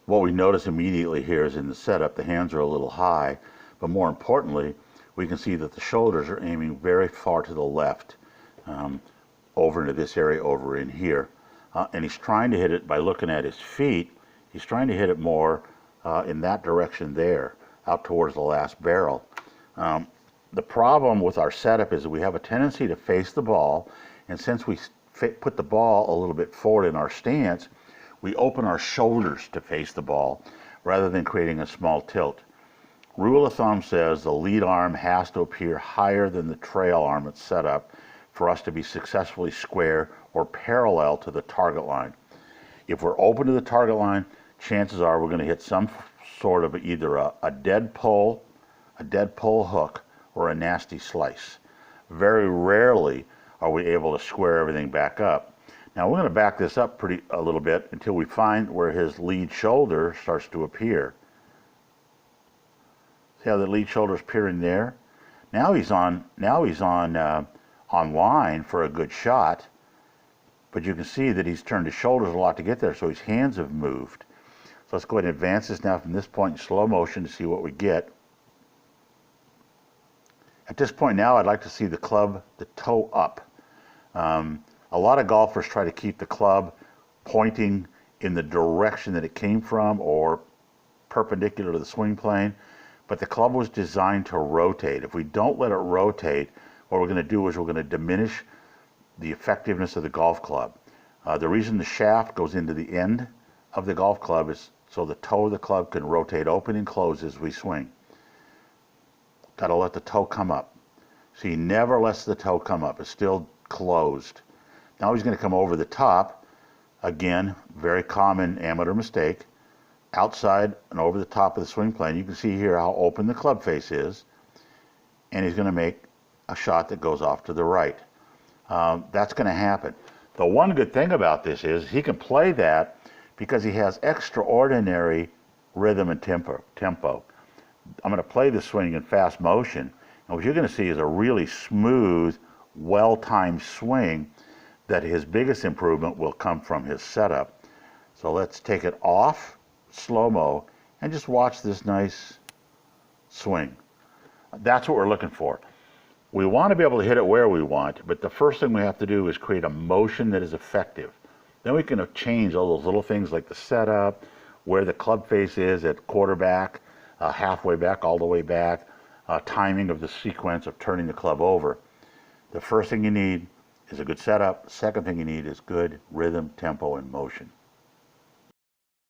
What we notice immediately here is in the setup, the hands are a little high, but more importantly, we can see that the shoulders are aiming very far to the left, over into this area over in here. And he's trying to hit it by looking at his feet. He's trying to hit it more in that direction there, out towards the last barrel. The problem with our setup is that we have a tendency to face the ball, and since we put the ball a little bit forward in our stance, we open our shoulders to face the ball rather than creating a small tilt. Rule of thumb says the lead arm has to appear higher than the trail arm it's set up for us to be successfully square or parallel to the target line. If we're open to the target line, chances are we're going to hit some sort of either a dead pull hook, or a nasty slice. Very rarely are we able to square everything back up. Now we're going to back this up a little bit until we find where his lead shoulder starts to appear. See how the lead shoulder is appearing there? Now he's on line for a good shot, but you can see that he's turned his shoulders a lot to get there, so his hands have moved. So let's go ahead and advance this now from this point in slow motion to see what we get. At this point now, I'd like to see the club, the toe up. A lot of golfers try to keep the club pointing in the direction that it came from or perpendicular to the swing plane, but the club was designed to rotate. If we don't let it rotate, what we're going to do is we're going to diminish the effectiveness of the golf club. The reason the shaft goes into the end of the golf club is so the toe of the club can rotate open and close as we swing. Got to let the toe come up. See, he never lets the toe come up. It's still closed. Now he's going to come over the top. Again, very common amateur mistake. Outside and over the top of the swing plane. You can see here how open the club face is. And he's going to make a shot that goes off to the right. That's going to happen. The one good thing about this is he can play that because he has extraordinary rhythm and tempo. I'm going to play the swing in fast motion, and what you're going to see is a really smooth, well-timed swing that his biggest improvement will come from his setup. So let's take it off, slow-mo, and just watch this nice swing. That's what we're looking for. We want to be able to hit it where we want, but the first thing we have to do is create a motion that is effective. Then we can change all those little things like the setup, where the club face is at quarterback, halfway back, all the way back, timing of the sequence of turning the club over. The first thing you need is a good setup. The second thing you need is good rhythm, tempo, and motion.